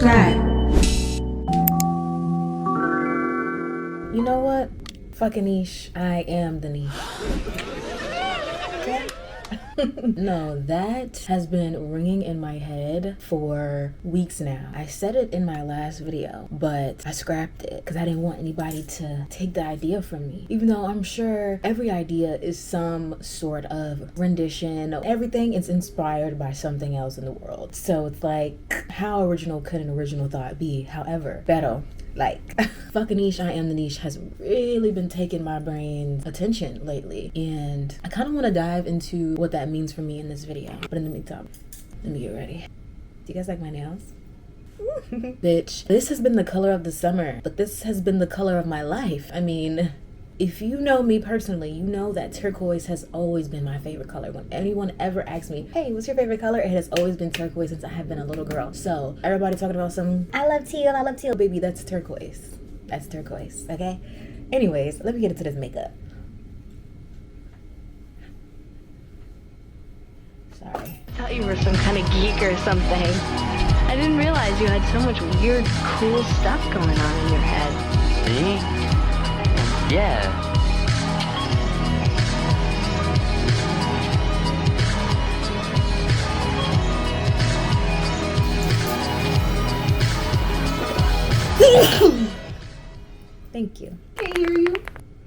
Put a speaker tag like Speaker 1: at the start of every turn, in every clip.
Speaker 1: subscribe. You know what? Fucking niche. I am the niche. Okay? No, that has been ringing in my head for weeks now. I said it in my last video, but I scrapped it because I didn't want anybody to take the idea from me. Even though I'm sure every idea is some sort of rendition. Everything is inspired by something else in the world. So it's like, how original could an original thought be? However, Beto, like, fucking niche, I am the niche has really been taking my brain's attention lately. And I kind of want to dive into what that means for me in this video. But in the meantime, let me get ready. Do you guys like my nails? Bitch, this has been the color of the summer, but this has been the color of my life. I mean, if you know me personally, you know that turquoise has always been my favorite color. When anyone ever asks me, hey, what's your favorite color? It has always been turquoise since I have been a little girl. So everybody talking about some, I love teal, baby, that's turquoise. That's turquoise, okay? Anyways, let me get into this makeup. Sorry.
Speaker 2: I thought you were some kind of geek or something. I didn't realize you had so much weird, cool stuff going on in your head.
Speaker 3: Me? Yeah.
Speaker 1: Thank you.
Speaker 4: Can't hear you.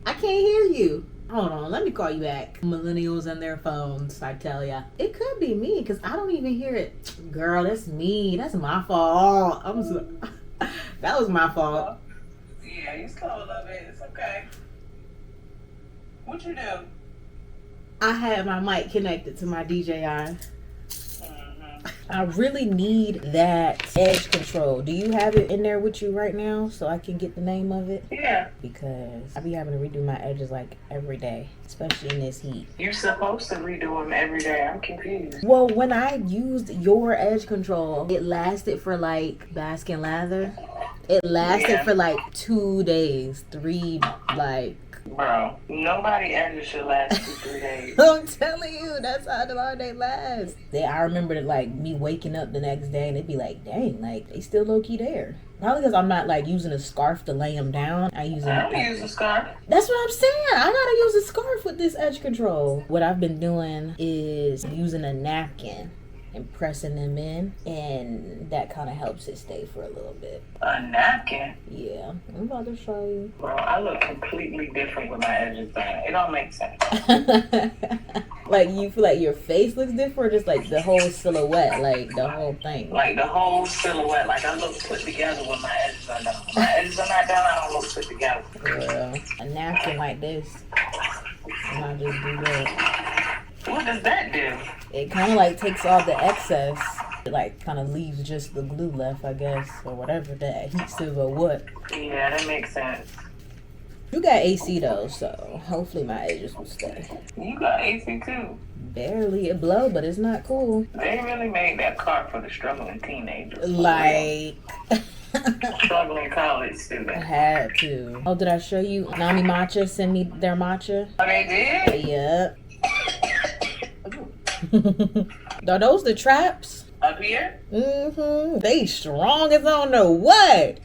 Speaker 4: I can't hear you. Hold on, let me call you back. Millennials and their phones, I tell ya. It could be me, because I don't even hear it. Girl, that's me. That's my fault. I'm so... That was my fault.
Speaker 5: Yeah, you still love it. It's okay. What you do?
Speaker 4: I had my mic connected to my DJI. I really need that edge control. Do you have it in there with you right now so I can get the name of it?
Speaker 5: Yeah.
Speaker 4: Because I be having to redo my edges like every day, especially in this heat.
Speaker 5: You're supposed to redo them every day. I'm confused.
Speaker 4: Well, when I used your edge control, it lasted for like Baskin Lather. It lasted for like 2 days, 3, like...
Speaker 5: Bro, nobody edges should last 2-3 days.
Speaker 4: I'm telling you, that's how long they last. I remember like me waking up the next day and it'd be like, dang, like they still low key there. Probably because I'm not like using a scarf to lay them down. I
Speaker 5: don't use a scarf.
Speaker 4: That's what I'm saying. I gotta use a scarf with this edge control. What I've been doing is using a napkin and pressing them in, and that kind of helps it stay for a little bit.
Speaker 5: A napkin?
Speaker 4: Yeah, I'm about to show you.
Speaker 5: Bro, I look completely different with my edges on. It don't make sense.
Speaker 4: Like, you feel like your face looks different, or just like the whole silhouette, like the whole thing?
Speaker 5: Like the whole silhouette, like I look put together when my edges are down. When my edges are not down, I don't look put together.
Speaker 4: Well, a napkin like this, and I just do that.
Speaker 5: What does that do?
Speaker 4: It kind of like takes all the excess. It like kind of leaves just the glue left, I guess, or whatever, the adhesive or what.
Speaker 5: Yeah, that makes sense.
Speaker 4: You got AC though, so hopefully my edges will stay.
Speaker 5: You got AC too.
Speaker 4: Barely. It blow, but it's not cool.
Speaker 5: They really made that car for the struggling teenagers.
Speaker 4: Like...
Speaker 5: struggling college students.
Speaker 4: I had to. Oh, did I show you? Nami Matcha send me their matcha.
Speaker 5: Oh, they did?
Speaker 4: Yep. Are those the traps?
Speaker 5: Up here?
Speaker 4: Mm-hmm. They strong as I don't know what.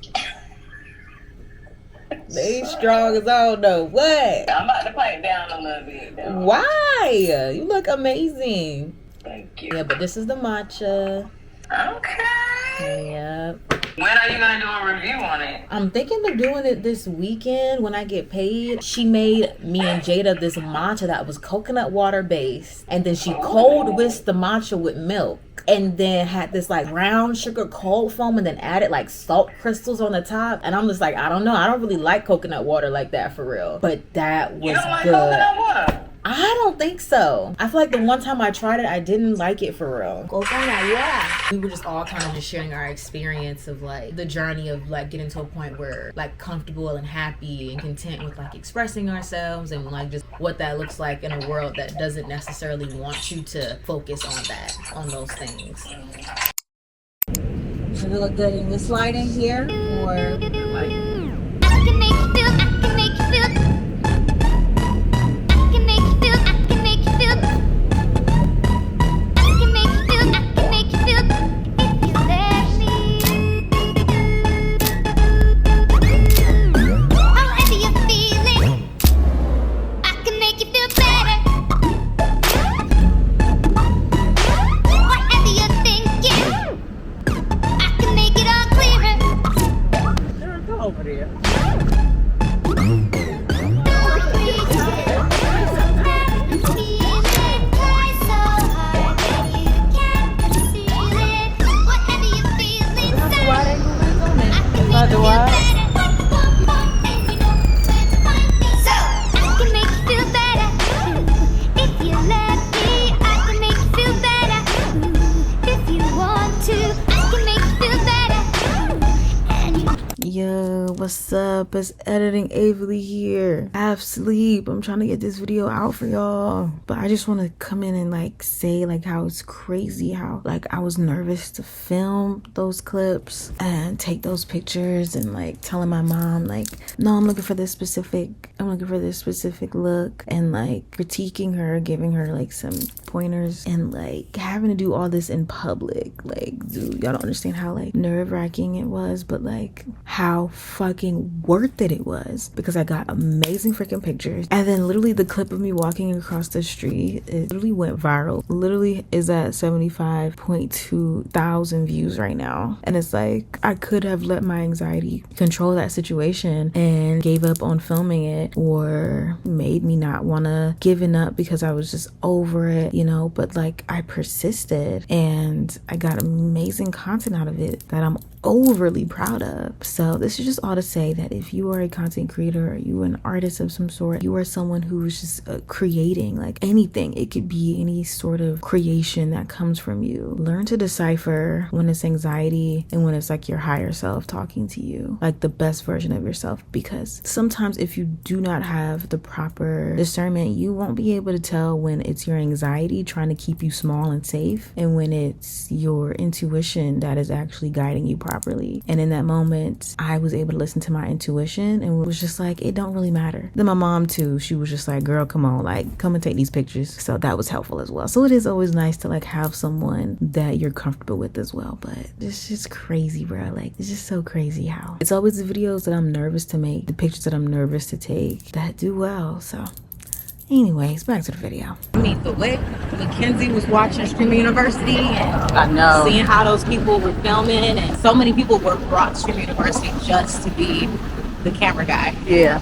Speaker 4: They strong as I don't know what.
Speaker 5: I'm about to pipe down a little bit though.
Speaker 4: Why? You look amazing.
Speaker 5: Thank you.
Speaker 4: Yeah, but this is the matcha.
Speaker 5: Okay.
Speaker 4: Yep.
Speaker 5: When are you gonna do a review on it?
Speaker 4: I'm thinking of doing it this weekend when I get paid. She made me and Jada this matcha that was coconut water based, and then she cold whisked the matcha with milk, and then had this like brown sugar cold foam, and then added like salt crystals on the top. And I'm just like, I don't know, I don't really like coconut water like that for real, but that was
Speaker 5: You don't like
Speaker 4: good.
Speaker 5: coconut water?
Speaker 4: I don't think so. I feel like the one time I tried it, I didn't like it for real. We were just all kind of just sharing our experience of like the journey of like getting to a point where like comfortable and happy and content with like expressing ourselves, and like just what that looks like in a world that doesn't necessarily want you to focus on that, on those things.
Speaker 1: Does it look good in this lighting here, or like? Yo, what's up? It's editing Avaly here. Half sleep. I'm trying to get this video out for y'all. But I just want to come in and like say like how it's crazy how like I was nervous to film those clips and take those pictures and like telling my mom like, no, I'm looking for this specific look, and like critiquing her, giving her like some pointers, and like having to do all this in public. Like, dude, y'all don't understand how like nerve-wracking it was, but like how fucking worth it was, because I got amazing freaking pictures. And then literally the clip of me walking across the street, it literally went viral. Literally is at 75.2 thousand views right now. And it's like I could have let my anxiety control that situation and gave up on filming it, or made me not want to giving up because I was just over it, you know. But like I persisted and I got amazing content out of it that I'm overly proud of. So this is just all to say that if you are a content creator, or you are an artist of some sort, you are someone who's just creating like anything, it could be any sort of creation that comes from you. Learn to decipher when it's anxiety and when it's like your higher self talking to you, like the best version of yourself, because sometimes if you do not have the proper discernment, you won't be able to tell when it's your anxiety trying to keep you small and safe, and when it's your intuition that is actually guiding you properly. And in that moment, I was able to listen to my intuition and was just like, it don't really matter. Then my mom too, she was just like, girl, come on, like come and take these pictures. So that was helpful as well. So it is always nice to like have someone that you're comfortable with as well. But it's just crazy, bro. Like it's just so crazy how it's always the videos that I'm nervous to make, the pictures that I'm nervous to take, that do well. So anyways, back to the video.
Speaker 4: I mean, the way Mackenzie was watching Streamer University and
Speaker 1: I know,
Speaker 4: seeing how those people were filming, and so many people were brought to Streamer University just to be the camera guy.
Speaker 6: Yeah.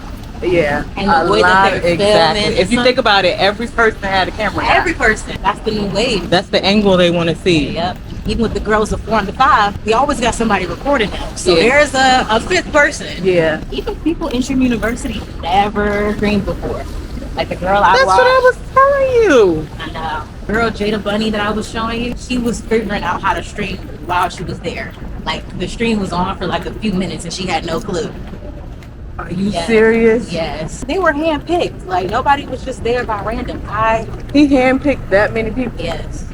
Speaker 4: And the way that they're
Speaker 6: exactly.
Speaker 4: filming.
Speaker 6: If you think about it, every person had a camera guy.
Speaker 4: Every person. That's the new wave.
Speaker 6: That's the angle they want to see.
Speaker 4: Yep. Even with the girls of 4 and 5, we always got somebody recording them. So
Speaker 6: Yeah.
Speaker 4: there's a fifth person.
Speaker 6: Yeah.
Speaker 4: Even people in Streamer University never streamed before. Like the girl I
Speaker 6: That's
Speaker 4: watched.
Speaker 6: what I was telling you.
Speaker 4: And girl Jada Bunny that I was showing you, she was figuring out how to stream while she was there. Like the stream was on for like a few minutes and she had no clue.
Speaker 6: Are you
Speaker 4: Yes.
Speaker 6: serious?
Speaker 4: Yes. They were handpicked. Like nobody was just there by random.
Speaker 6: He handpicked that many people.
Speaker 4: Yes.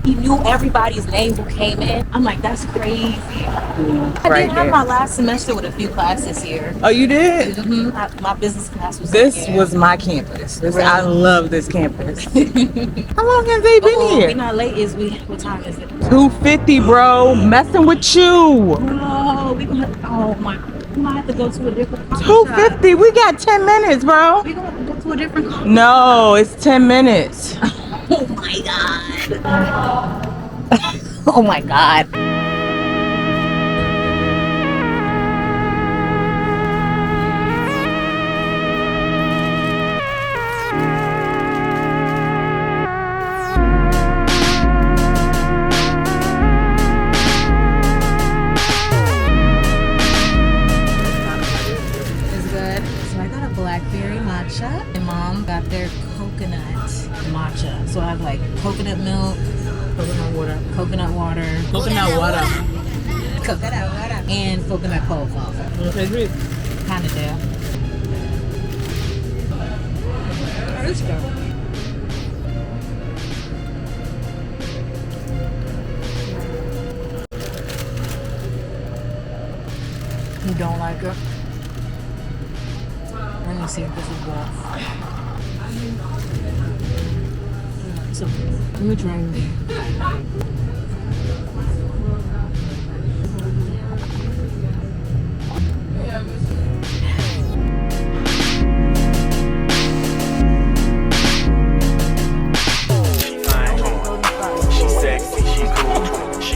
Speaker 4: He knew everybody's name who came in. I'm like, that's crazy. I
Speaker 6: Right
Speaker 4: did have
Speaker 6: there.
Speaker 4: my last semester with a few classes here.
Speaker 6: Oh, you did?
Speaker 4: My business class was
Speaker 6: This
Speaker 4: here.
Speaker 6: was my campus.
Speaker 4: Really?
Speaker 6: I love this campus. How long have they been
Speaker 4: Oh,
Speaker 6: here?
Speaker 4: we're not late, is we? What time is it?
Speaker 6: 2:50, bro. Messing with you.
Speaker 4: Oh, we gonna. Oh my. We might have to go to a different coffee shop.
Speaker 6: 2:50. We got 10 minutes, bro.
Speaker 4: We gonna have to go to a different coffee.
Speaker 6: No, it's 10 minutes.
Speaker 4: Oh my god. Oh my god. Blackberry matcha. My mom got their coconut matcha. So I have like coconut milk, coconut water, coconut water, and coconut cocoa. Kind of do. Oh, let's go. You don't like it? Let me see if this is good. So, let me try it.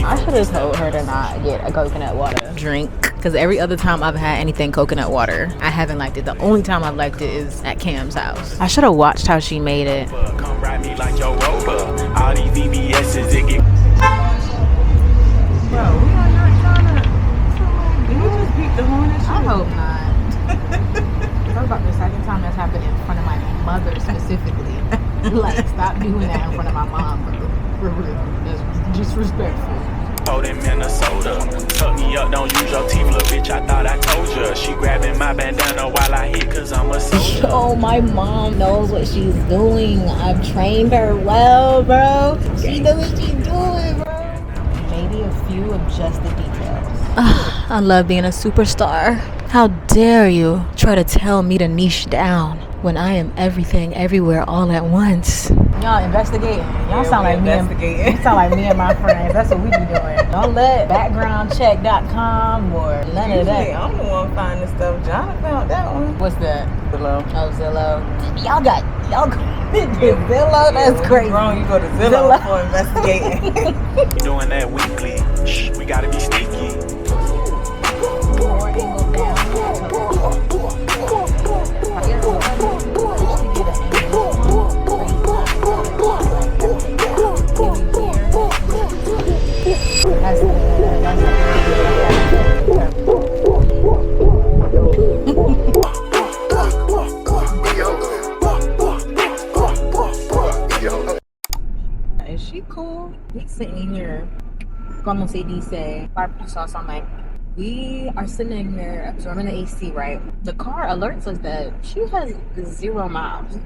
Speaker 4: I should have told her to not get a coconut water drink, because every other time I've had anything coconut water, I haven't liked it. The only time I've liked it is at Cam's house. I should have watched how she made it.
Speaker 7: Come ride me like your rover. All these VVS's, it get.
Speaker 6: Bro, we are not trying to. Did you just beat the horn and shit?
Speaker 4: I hope not. What about the second time that's happened in front of my mother specifically? Like, stop doing that in front of my mom, bro. For real. That's disrespectful.
Speaker 7: Depot in Minnesota. Tuck me up, don't use your teeth, little bitch, I thought I told ya. She grabbing my bandana while I hit, cause I'm a soldier.
Speaker 1: Yo, my mom knows what she's doing. I've trained her well, bro. She knows what she's doing, bro. Maybe a few of just the details. I love being a superstar. How dare you try to tell me to niche down when I am everything, everywhere, all at once. Y'all investigating. Y'all sound like me. You sound like me and my friends. That's what we be doing. Don't let backgroundcheck.com or none of that.
Speaker 6: I'm the one finding stuff. John found that one.
Speaker 1: What's that?
Speaker 6: Zillow.
Speaker 1: Oh, Zillow. Y'all got Zillow. That's crazy.
Speaker 6: Wrong, you go to Zillow for investigating.
Speaker 7: We doing that weekly. Shh, we gotta be sneaky.
Speaker 6: Is she cool?
Speaker 1: We sitting here, como se dice, barbecue sauce on my. We are sitting here absorbing the AC, right? The car alerts us that she has 0 miles.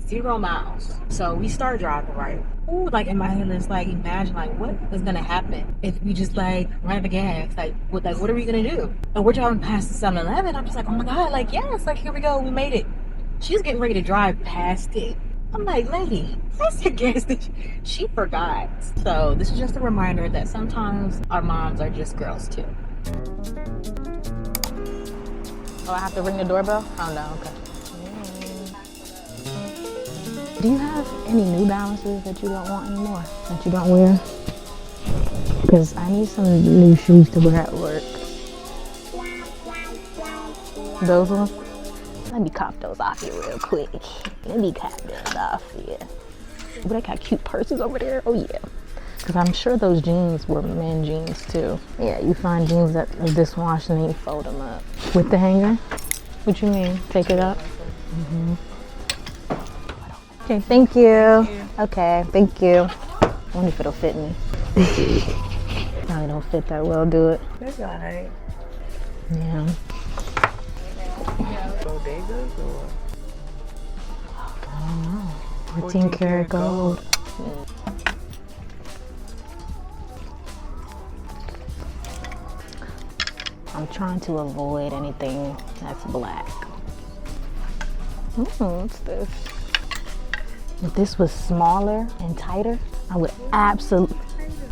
Speaker 1: 0 miles. So we start driving, right? Ooh, like in my head, it's like, imagine like what is gonna happen if we just like run out of gas? Like what are we gonna do? And we're driving past the 7-Eleven. I'm just like, oh my god, like yes, like here we go, we made it. She's getting ready to drive past it. I'm like, lady, that's a gas station. She forgot. So this is just a reminder that sometimes our moms are just girls too. Oh, I have to ring the doorbell? Oh no, okay. Do you have any New Balances that you don't want anymore? That you don't wear? Because I need some new shoes to wear at work. Those ones? Let me cop those off you real quick. Let me cop those off you. But they got cute purses over there. Oh yeah. Because I'm sure those jeans were men jeans too. Yeah, you find jeans that are dishwashed and then you fold them up. With the hanger? What you mean? Take it up? Mm-hmm. Okay, thank you. Okay, thank you. I wonder if it'll fit me. Probably don't fit that well, do it?
Speaker 6: That's alright.
Speaker 1: Yeah.
Speaker 6: Bodegas or?
Speaker 1: I don't know. 14 karat gold. I'm trying to avoid anything that's black. What's this? If this was smaller and tighter, I would absolutely,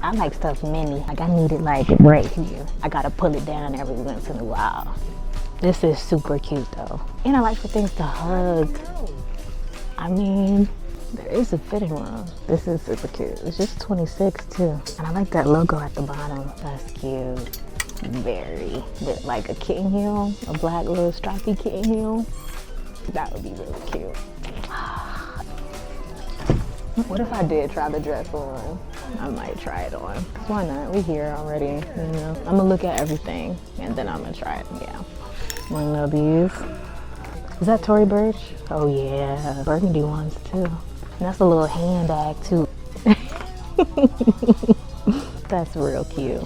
Speaker 1: I like stuff mini. Like I need it like right here. I gotta pull it down every once in a while. This is super cute though. And I like for things to hug. I mean, there is a fitting room. This is super cute. It's just 26 too. And I like that logo at the bottom. That's cute. Very, like a kitten heel, a black little stripy kitten heel. That would be really cute. What if I did try the dress on? I might try it on. Why not? We here already, you know. I'm gonna look at everything and then I'm gonna try it, yeah. One of these. Is that Tory Burch? Oh yeah, burgundy ones too. And that's a little hand bag too. That's real cute.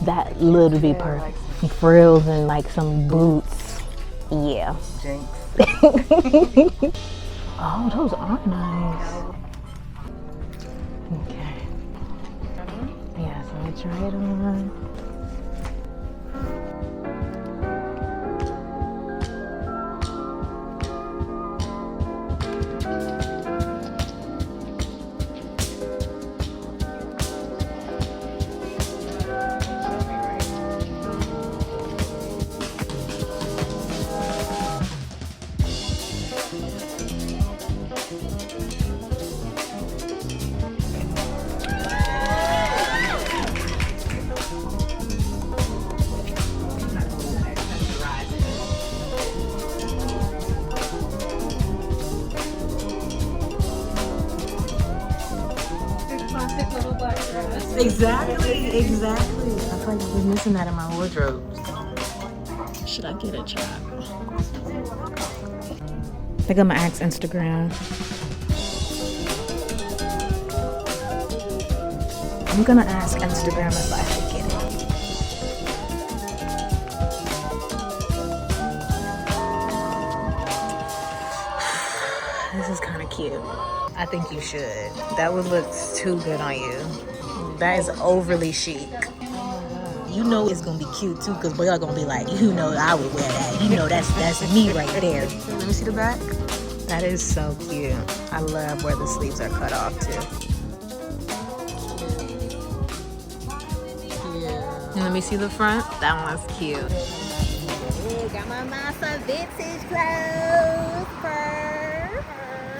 Speaker 1: That little be perfect. Some frills and like some boots. Yeah. Oh, those are nice. Okay. Yeah, so I try it on. Exactly. I feel like we're missing that in my wardrobe. Should I get a job? I think I'm gonna ask Instagram. I'm gonna ask Instagram if I should get it. This is kind of cute. I think you should. That would look too good on you. That is overly chic. You know it's gonna be cute too, because boy, y'all gonna be like, you know, I would wear that. You know, that's me right there. Let me see the back. That is so cute. I love where the sleeves are cut off too. Yeah. And let me see the front. That one's cute. Hey, got my mom some vintage clothes.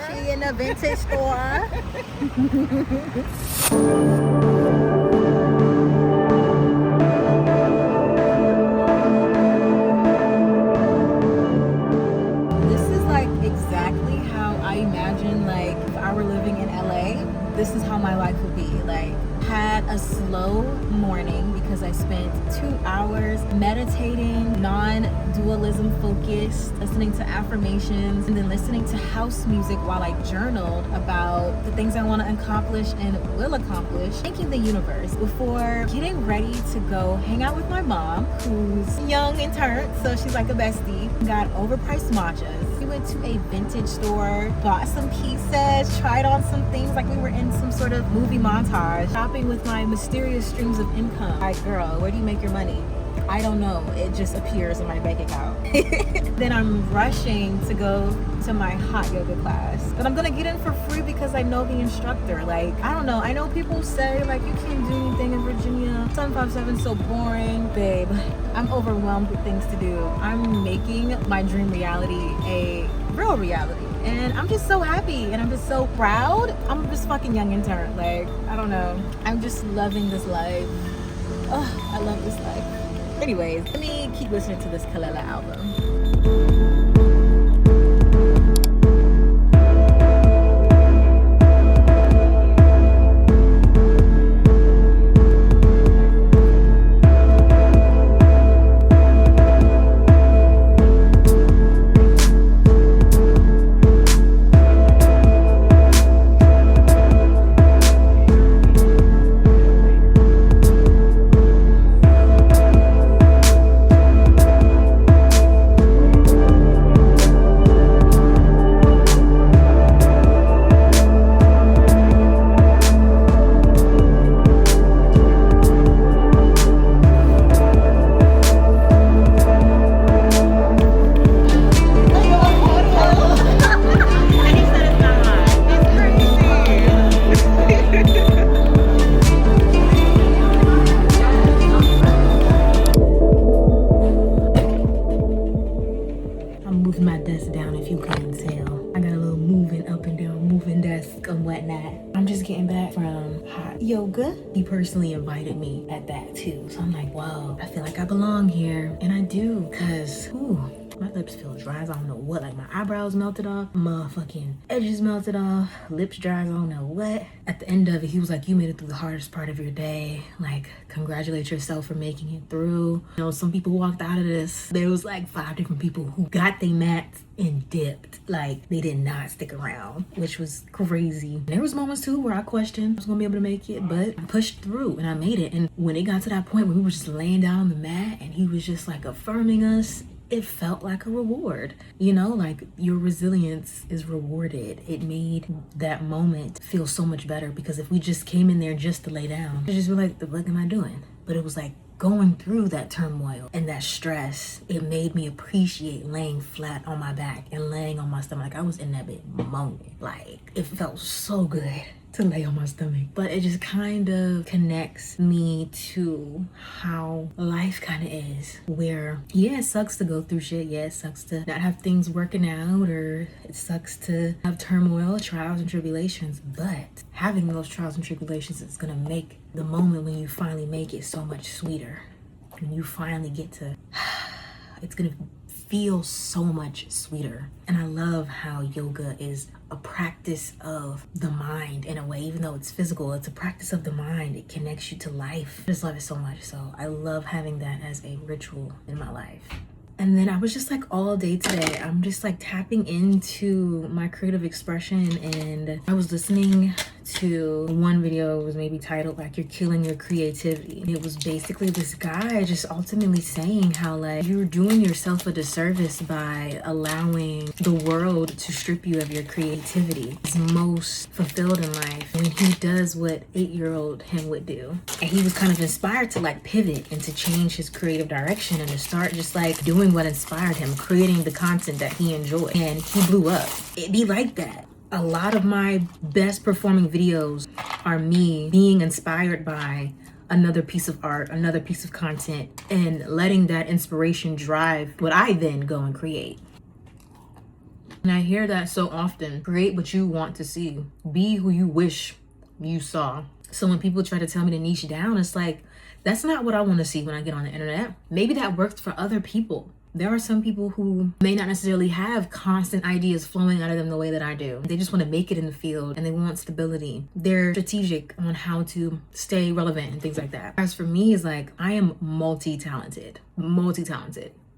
Speaker 1: She in a vintage store. Exactly how I imagine, like, if I were living in LA, this is how my life would be. Like, had a slow morning because I spent 2 hours meditating, non-dualism focused, listening to affirmations, and then listening to house music while I journaled about the things I want to accomplish and will accomplish, thanking the universe before getting ready to go hang out with my mom, who's young and turned, so she's like a bestie. Got overpriced matchas. We went to a vintage store, bought some pieces, tried on some things like we were in some sort of movie montage, shopping with my mysterious streams of income. Like, girl, where do you make your money? I don't know. It just appears in my bank account. Then I'm rushing to go to my hot yoga class. But I'm gonna get in for free because I know the instructor. Like, I don't know. I know people say, like, you can't do anything in Virginia. 757 is so boring. Babe, I'm overwhelmed with things to do. I'm making my dream reality a real reality. And I'm just so happy and I'm just so proud. I'm just fucking young and turned. Like, I don't know. I'm just loving this life. Oh, I love this life. Anyways, let me keep listening to this Kalela album. Yoga. He personally invited me at that too. So I'm like, whoa, I feel like I belong here. And I do, cause my lips feel dry as I don't know what. Like my eyebrows melted off, motherfucking edges melted off, lips dry as I don't know what. At the end of it, he was like, you made it through the hardest part of your day. Like, congratulate yourself for making it through. You know, some people walked out of this. There was like 5 different people who got their mats and dipped. Like, they did not stick around, which was crazy. And there was moments too where I questioned I was gonna be able to make it, but I pushed through and I made it. And when it got to that point where we were just laying down on the mat and he was just like affirming us, it felt like a reward. You know, like your resilience is rewarded. It made that moment feel so much better, because if we just came in there just to lay down, I just be like, what am I doing? But it was like going through that turmoil and that stress, it made me appreciate laying flat on my back and laying on my stomach. Like I was in that bit moaning. Like it felt so good to lay on my stomach. But it just kind of connects me to how life kind of is, where yeah, it sucks to go through shit. Yeah, it sucks to not have things working out, or it sucks to have turmoil, trials and tribulations, but having those trials and tribulations is gonna make the moment when you finally make it so much sweeter. When you finally get to, it's gonna feel so much sweeter. And I love how yoga is a practice of the mind in a way. Even though it's physical, it's a practice of the mind. It connects you to life. I just love it so much. So I love having that as a ritual in my life. And then I was just like all day today, I'm just like tapping into my creative expression, and I was listening to one video was maybe titled like you're killing your creativity. And it was basically this guy just ultimately saying how like you're doing yourself a disservice by allowing the world to strip you of your creativity. He's most fulfilled in life when he does what 8-year-old him would do. And he was kind of inspired to like pivot and to change his creative direction and to start just like doing what inspired him, creating the content that he enjoyed, and he blew up. It be like that. A lot of my best performing videos are me being inspired by another piece of art, another piece of content, and letting that inspiration drive what I then go and create. And I hear that so often. Create what you want to see. Be who you wish you saw. So when people try to tell me to niche down, it's like, that's not what I want to see when I get on the internet. Maybe that worked for other people. There are some people who may not necessarily have constant ideas flowing out of them the way that I do. They just want to make it in the field and they want stability. They're strategic on how to stay relevant and things like that. As for me, it's like, I am multi-talented.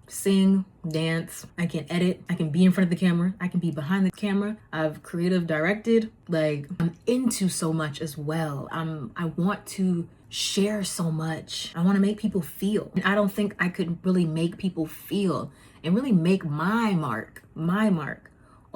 Speaker 1: Sing, dance, I can edit, I can be in front of the camera, I can be behind the camera, I've creative directed, like I'm into so much as well. I want to share so much. I want to make people feel. And I don't think I could really make people feel and really make my mark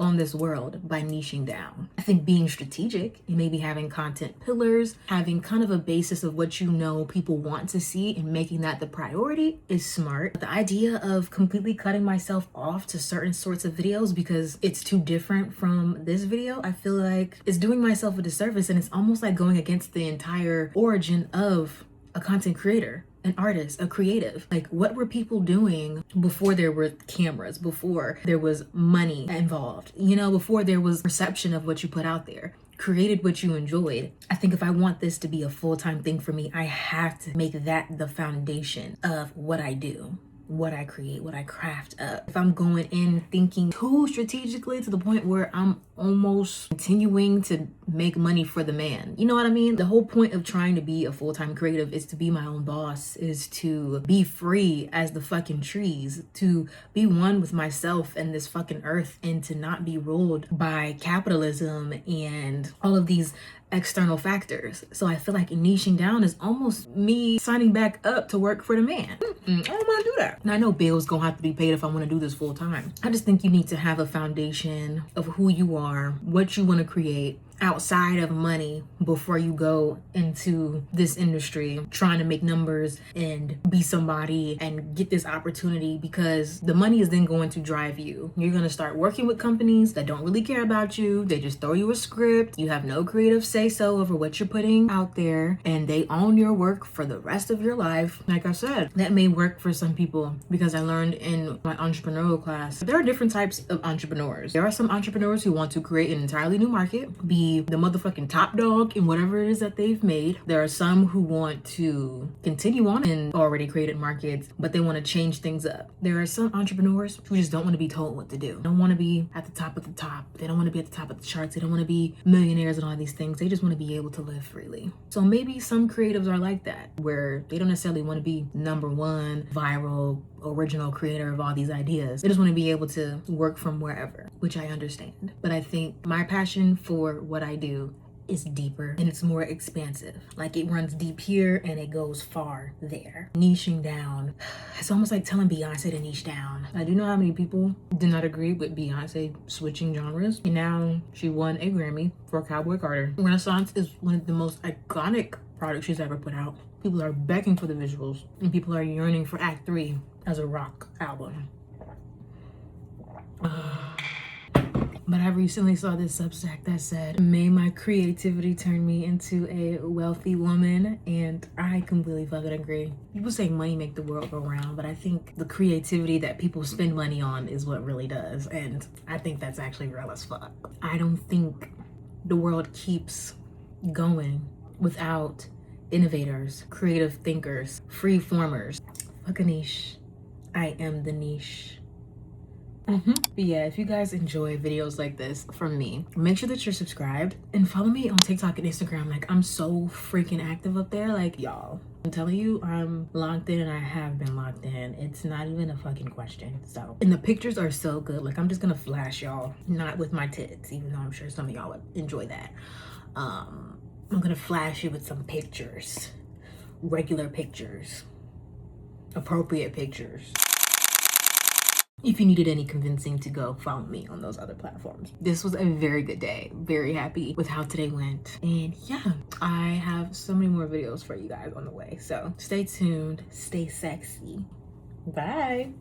Speaker 1: on this world by niching down. I think being strategic and maybe having content pillars, having kind of a basis of what you know people want to see and making that the priority is smart. But the idea of completely cutting myself off to certain sorts of videos because it's too different from this video, I feel like it's doing myself a disservice, and it's almost like going against the entire origin of a content creator, an artist, a creative. Like, what were people doing before there were cameras, before there was money involved, you know, before there was perception of what you put out there? Created what you enjoyed. I think if I want this to be a full-time thing for me, I have to make that the foundation of what I do, what I create, what I craft up. If I'm going in thinking too strategically to the point where I'm almost continuing to make money for the man, you know what I mean? The whole point of trying to be a full-time creative is to be my own boss, is to be free as the fucking trees, to be one with myself and this fucking earth, and to not be ruled by capitalism and all of these external factors. So I feel like niching down is almost me signing back up to work for the man. I don't want to do that. And I know bills gonna have to be paid if I want to do this full time. I just think you need to have a foundation of who you are, what you want to create outside of money before you go into this industry trying to make numbers and be somebody and get this opportunity, because the money is then going to drive you. You're going to start working with companies that don't really care about you. They just throw you a script. You have no creative say-so over what you're putting out there, and they own your work for the rest of your life. Like I said, that may work for some people, because I learned in my entrepreneurial class, there are different types of entrepreneurs. There are some entrepreneurs who want to create an entirely new market, be the motherfucking top dog in whatever it is that they've made. There are some who want to continue on in already created markets, but they want to change things up. There are some entrepreneurs who just don't want to be told what to do. They don't want to be at the top of the top. They don't want to be at the top of the charts. They don't want to be millionaires and all these things. They just want to be able to live freely. So maybe some creatives are like that, where they don't necessarily want to be number one, viral, original creator of all these ideas. They just want to be able to work from wherever, which I understand. But I think my passion for what I do is deeper and it's more expansive. Like, it runs deep here and it goes far there. Niching down, it's almost like telling Beyonce to niche down. I do know how many people did not agree with Beyonce switching genres, and now she won a Grammy for Cowboy Carter. Renaissance is one of the most iconic products she's ever put out. People are begging for the visuals, and people are yearning for Act 3 as a rock album. But I recently saw this Substack that said, may my creativity turn me into a wealthy woman, and I completely fucking agree. People say money make the world go round, but I think the creativity that people spend money on is what really does, and I think that's actually real as fuck. I don't think the world keeps going without innovators, creative thinkers, free formers. Fuck a niche. I am the niche. But yeah, if you guys enjoy videos like this from me, make sure that you're subscribed and follow me on TikTok and Instagram. Like, I'm so freaking active up there. Like, y'all, I'm telling you, I'm locked in, and I have been locked in. It's not even a fucking question. So, and the pictures are so good. Like, I'm just gonna flash y'all, not with my tits, even though I'm sure some of y'all would enjoy that.
Speaker 4: I'm gonna flash you with some pictures, regular pictures, appropriate pictures. If you needed any convincing to go, follow me on those other platforms. This was a very good day. Very happy with how today went. And yeah, I have so many more videos for you guys on the way. So stay tuned, stay sexy. Bye.